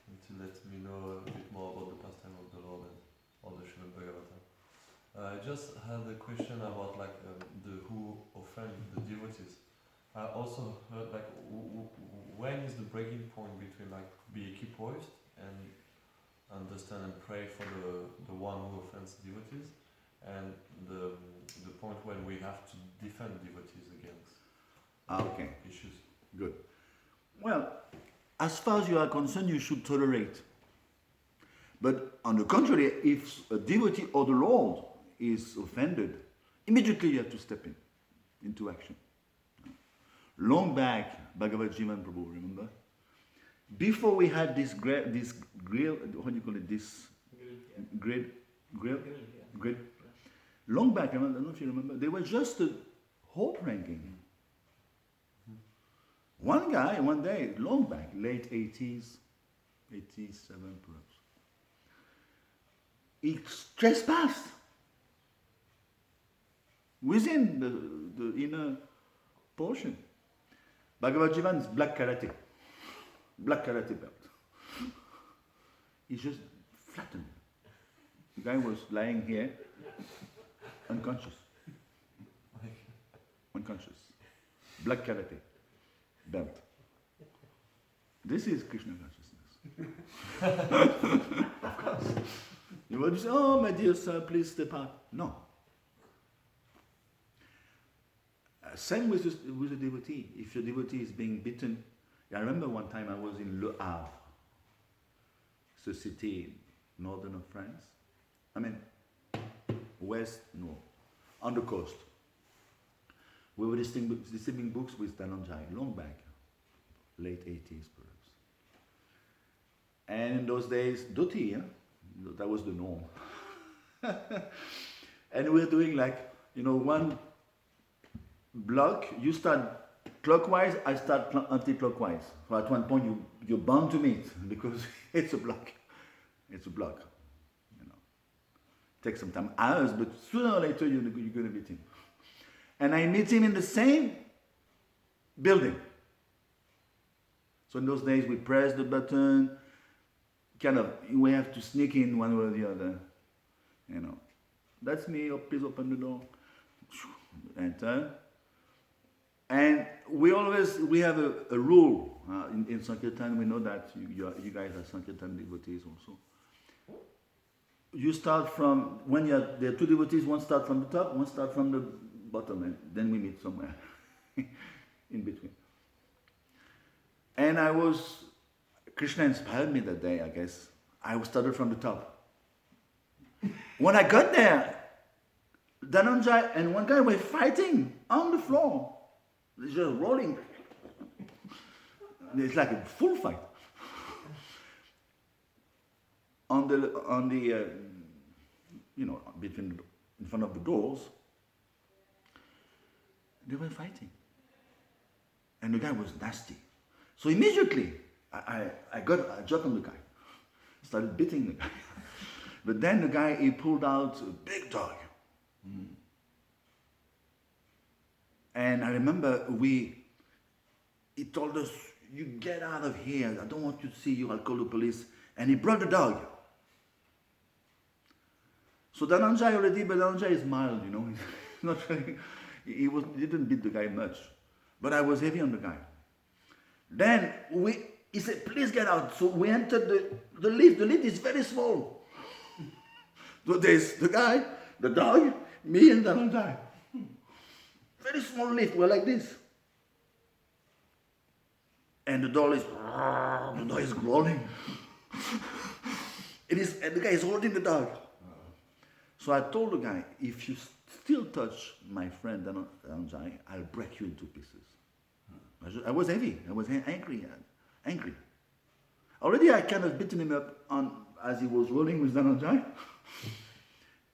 and to let me know a bit more about the pastime of the Lord and all the Srimad Bhagavatam. I just had a question about who offend the devotees. I also heard when is the breaking point between be equipoised and understand and pray for the one who offends devotees, and the point when we have to defend devotees against issues. Good. Well, as far as you are concerned, you should tolerate. But on the contrary, if a devotee or the Lord is offended, immediately you have to step into action. Long back, Bhagavad Jivan Prabhu, remember? Before we had this grill, what do you call it? This grill. Long back, I don't know if you remember, there was just a hope ranking. One guy, one day, long back, late 80s, 87 perhaps, he trespassed within the inner portion. Bhagavad Jivan is black karate belt. He just flattened. The guy was lying here, unconscious. Black karate belt. This is Krishna consciousness. Of course. You would say, oh my dear sir, please step out. No. Same with the devotee. If your devotee is being beaten, I remember one time I was in Le Havre. It's a city northern of France. I mean, on the coast. We were distributing books with Dhananjay, long back, late 80s perhaps. And in those days, dhoti, that was the norm. And we were doing one block, you start clockwise, I start anti-clockwise. So at one point you're bound to meet because it's a block. It takes some time, hours, but sooner or later you're going to meet him. And I meet him in the same building. So in those days we press the button, we have to sneak in one way or the other. That's me, please open the door. Enter. And we have a rule. In Sankirtan, we know that you guys are Sankirtan devotees also. You start from, when there are two devotees, one start from the top, one start from the bottom, and then we meet somewhere in between. And Krishna inspired me that day, I guess. I started from the top. When I got there, Dhananjay and one guy were fighting on the floor. They're just rolling. It's like a full fight. In front of the doors, they were fighting. And the guy was nasty. So immediately, I jumped on the guy, started beating the guy. But then the guy, he pulled out a big dog. And I remember he told us, you get out of here, I don't want you to see you, I'll call the police. And he brought the dog. So Dhananjay already, but Dhananjay is mild, you know. He's not really, he didn't beat the guy much. But I was heavy on the guy. Then he said, please get out. So we entered the lift. The lift is very small. So there's the guy, the dog, me and Dhananjay. Very small lift, we're like this. And the door is growling. And the guy is holding the dog. So I told the guy, if you still touch my friend Dhananjay, I'll break you into pieces. I was heavy. I was angry. Already I kind of beaten him up as he was rolling with Dhananjay.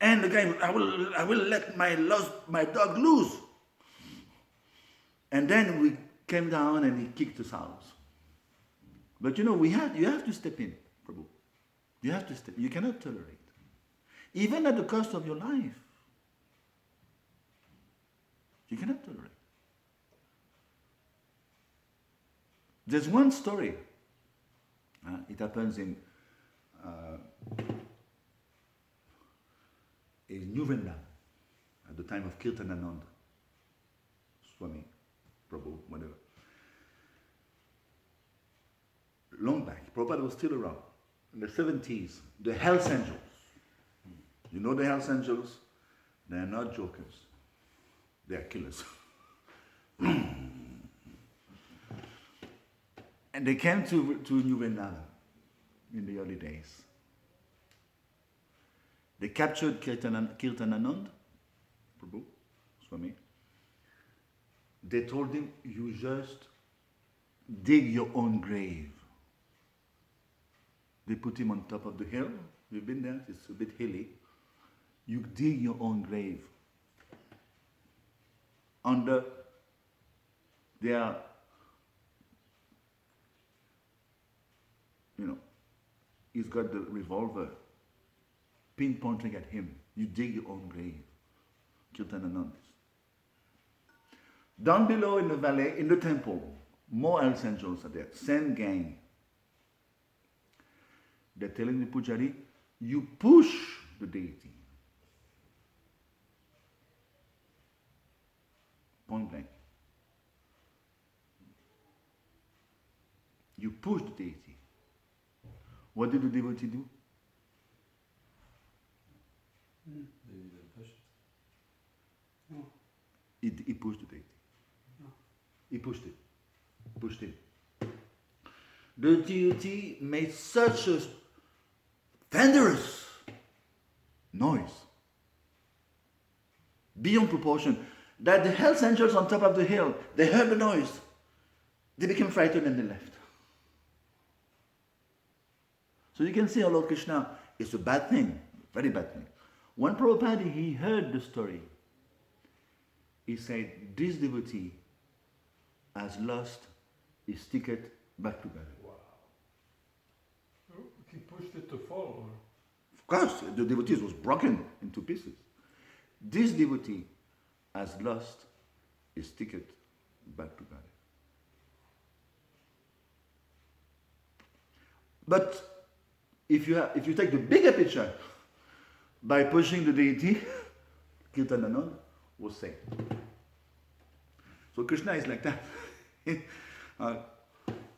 And the guy, I will let my dog loose. And then we came down and he kicked us out. But you know, you have to step in, Prabhu. You have to step. You cannot tolerate. Even at the cost of your life. You cannot tolerate. There's one story. It happens in New Vrindavan at the time of Kirtananand Swami, Prabhu, whatever. Long back, Prabhupada was still around. In the 70s, the Hells Angels. You know the Hells Angels? They are not jokers. They are killers. And they came to New Vrindavan in the early days. They captured Kirtananand, Prabhu, Swami. They told him, you just dig your own grave. They put him on top of the hill. You've been there, it's a bit hilly. You dig your own grave. He's got the revolver pinpointing at him. You dig your own grave. Kirtananand. Down below in the valley, in the temple, more Hells Angels are there. Same gang. They're telling the pujari, you push the deity. Point blank. You push the deity. What did the devotee do? They didn't push it. No. He pushed the deity. No. He pushed it. Pushed him. The deity made such a thunderous noise, beyond proportion, that the Hells Angels on top of the hill, they heard the noise. They became frightened and they left. So you can see how Lord Krishna is a bad thing, very bad thing. When Prabhupada, he heard the story, he said, this devotee has lost his ticket back to God. Wow. He pushed it to fall, or? Of course, the devotee was broken into pieces. This devotee has lost his ticket back to God. But if you take the bigger picture, by pushing the deity, Kirtananand was saved. So Krishna is like that.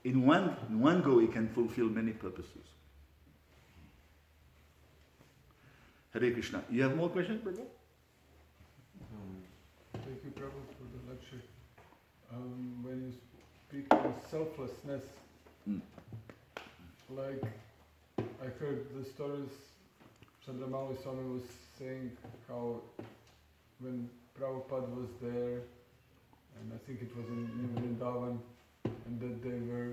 In one go, he can fulfill many purposes. Hare Krishna. You have more questions, Prabhu? Thank you, Prabhu, for the lecture. When you speak of selflessness, like I heard the stories, Chandramauli Swami was saying how when Prabhupada was there, and I think it was in New Vrindavan, and that they were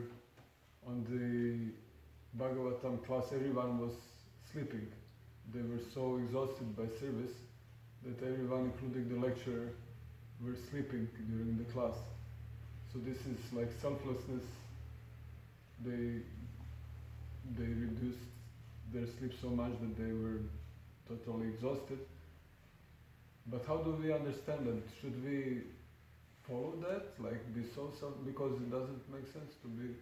on the Bhagavatam class, everyone was sleeping. They were so exhausted by service that everyone, including the lecturer, were sleeping during the class. So this is like selflessness. They reduced their sleep so much that they were totally exhausted. But how do we understand that? Should we follow that, like be so because it doesn't make sense to be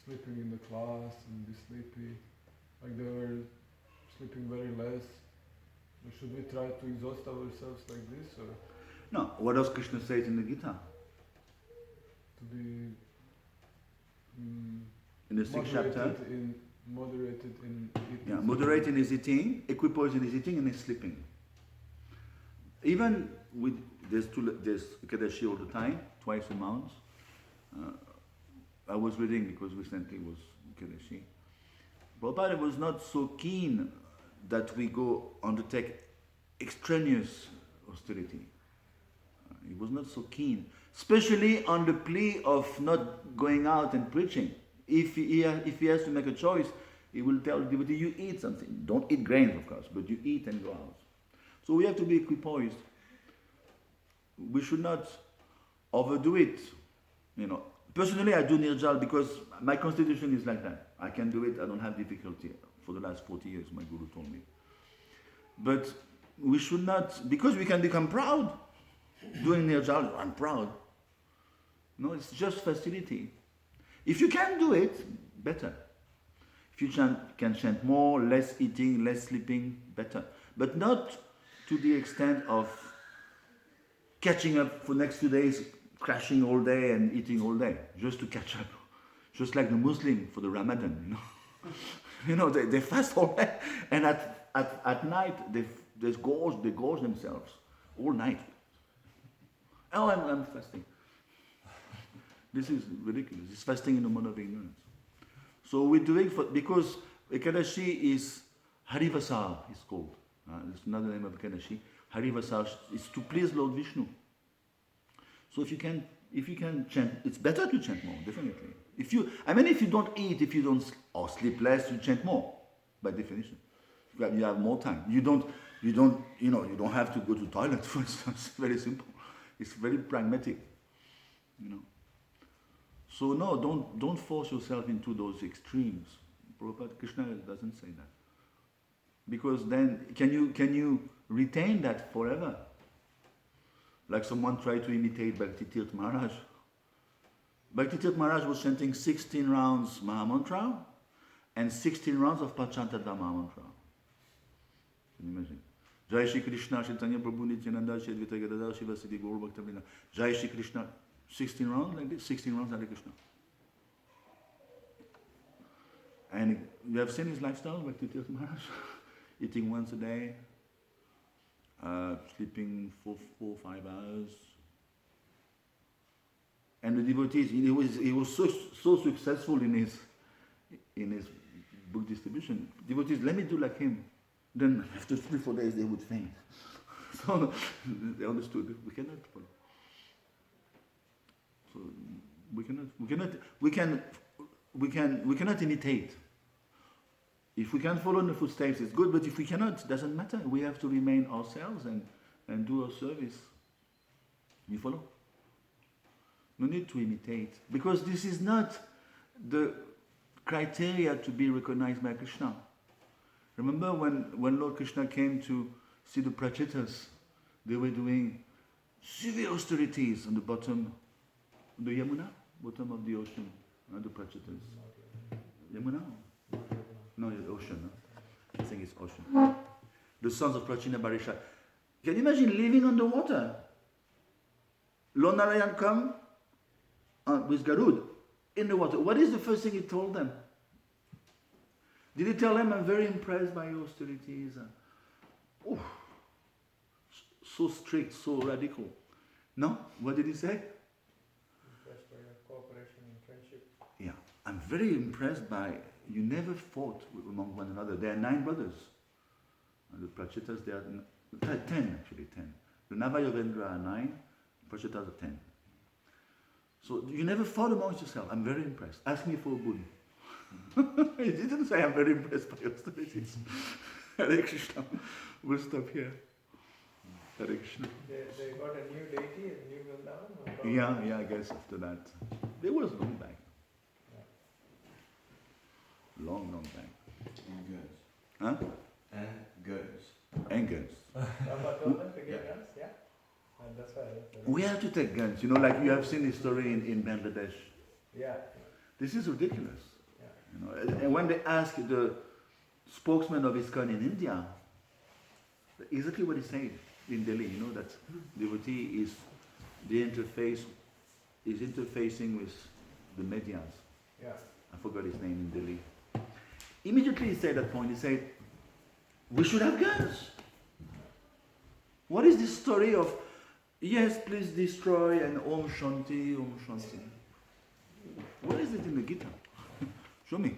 sleeping in the class and be sleepy, like they were sleeping very less. Should we try to exhaust ourselves like this, or No, what does Krishna say in the Gita? to be In the 6th chapter? moderated in eating? Yeah, moderate in his eating, equipoise in his eating and his sleeping. Even with there's Ekadashi all the time, twice a month. I was reading because recently was Ekadashi. Prabhupada was not so keen that we go undertake extraneous austerity. He was not so keen, especially on the plea of not going out and preaching. If he has to make a choice, he will tell the devotee, you eat something. Don't eat grains, of course, but you eat and go out. So we have to be equipoised. We should not overdo it. Personally, I do nirjal because my constitution is like that. I can do it, I don't have difficulty. For the last 40 years, my guru told me. But we should not, because we can become proud. Doing nirjal, I'm proud. No, it's just facility. If you can do it, better. If you can chant more, less eating, less sleeping, better. But not to the extent of catching up for next few days, crashing all day and eating all day, just to catch up. Just like the Muslim for the Ramadan, they fast all day, and at night they gorge themselves all night. Oh, I'm fasting. This is ridiculous. It's fasting in the mode of ignorance. So we're doing because Ekadashi is Harivasar, it's called. It's another name of Ekadashi. Harivasar is to please Lord Vishnu. So if you can chant, it's better to chant more, definitely. If you don't eat, if you don't or sleep less, you chant more, by definition. You have more time. You don't have to go to the toilet, for instance. It's very simple. It's very pragmatic, So no, don't force yourself into those extremes. Prabhupada Krishna doesn't say that. Because then, can you retain that forever? Like someone tried to imitate Bhakti Tirth Maharaj. Bhakti Tirth Maharaj was chanting 16 rounds Mahamantra and 16 rounds of Pachantada Mahamantra. Can you imagine? Jai Shri Krishna, Chaitanya Prabhu Nityananda, Shri Advaita Gadadhar, Shiva Siddhi Gaur Bhakta. Jai Shri Krishna, 16 rounds like this, 16 rounds Hare Krishna. And you have seen his lifestyle, Bhakti Tirth Maharaj. Eating once a day, sleeping for 4 or 5 hours. And the devotees, he was so successful in his book distribution. Devotees, let me do like him. Then after 3 or 4 days they would faint. So they understood we cannot follow. So we cannot imitate. If we can follow in the footsteps, it's good, but if we cannot, it doesn't matter. We have to remain ourselves and do our service. You follow? No need to imitate. Because this is not the criteria to be recognized by Krishna. Remember when Lord Krishna came to see the Prachitas, they were doing severe austerities on the bottom of the Yamuna, bottom of the ocean, the Prachitas. Yamuna? No, it's ocean. No? I think it's ocean. The sons of Prachina Barisha. Can you imagine living underwater? Lord Narayan come with Garud in the water. What is the first thing he told them? Did he tell them, I'm very impressed by your austerities? So strict, so radical. No? What did he say? Impressed by your cooperation and friendship. Yeah. I'm very impressed by, you never fought among one another. There are 9 brothers. And the Prachitas, there are 10 actually, 10. The Madhavendra are 9, Prachitas are 10. So you never fought amongst yourself. I'm very impressed. Ask me for a boon. He didn't say I'm very impressed by your austerities. Hare Krishna. We'll stop here. Hare Krishna. They got a new deity, a new Vrindavan? Yeah, I guess after that. It was long back. Long back. And girls. Huh? And girls. And girls. Prabhupada told them to get girls, yeah? that's why. We have to take guns. You know, like you have seen the story in Bangladesh. Yeah. This is ridiculous. Yeah. You know, and when they ask the spokesman of ISKCON in India, exactly what he said in Delhi, you know, that devotee is interfacing with the medias. Yeah. I forgot his name in Delhi. Immediately he said that point, he said, we should have guns. What is this story of, yes, please destroy and Om Shanti, Om Shanti? What is it in the Gita? Show me.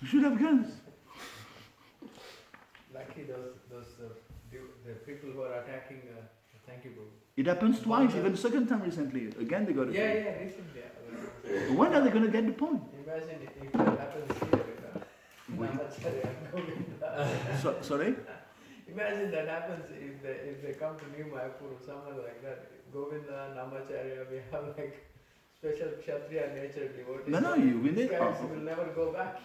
We should have guns. Lucky the people who are attacking. Thank you, Prabhu. It happens twice, even second time recently. Again they got it. Yeah, recently. Yeah. When are they going to get the point? Imagine if that happens here. Namacharya, Govinda. Sorry? Imagine that happens if they come to New Mayapur or somewhere like that. Govinda, Namacharya, we have like special Kshatriya nature devotees. No, we These need. guys will never go back.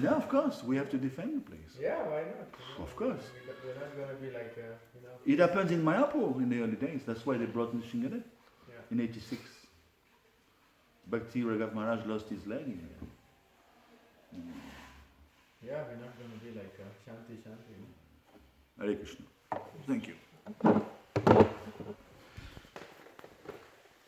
Yeah, of course, we have to defend the place. Yeah, why not? Of course. We're not going to be like, It happened in Mayapur in the early days. That's why they brought Nishingadev Yeah. in '86. Bhakti Raghav Maharaj lost his leg in there. Yeah, we're not going to be like Shanti. Hare Krishna. Thank you.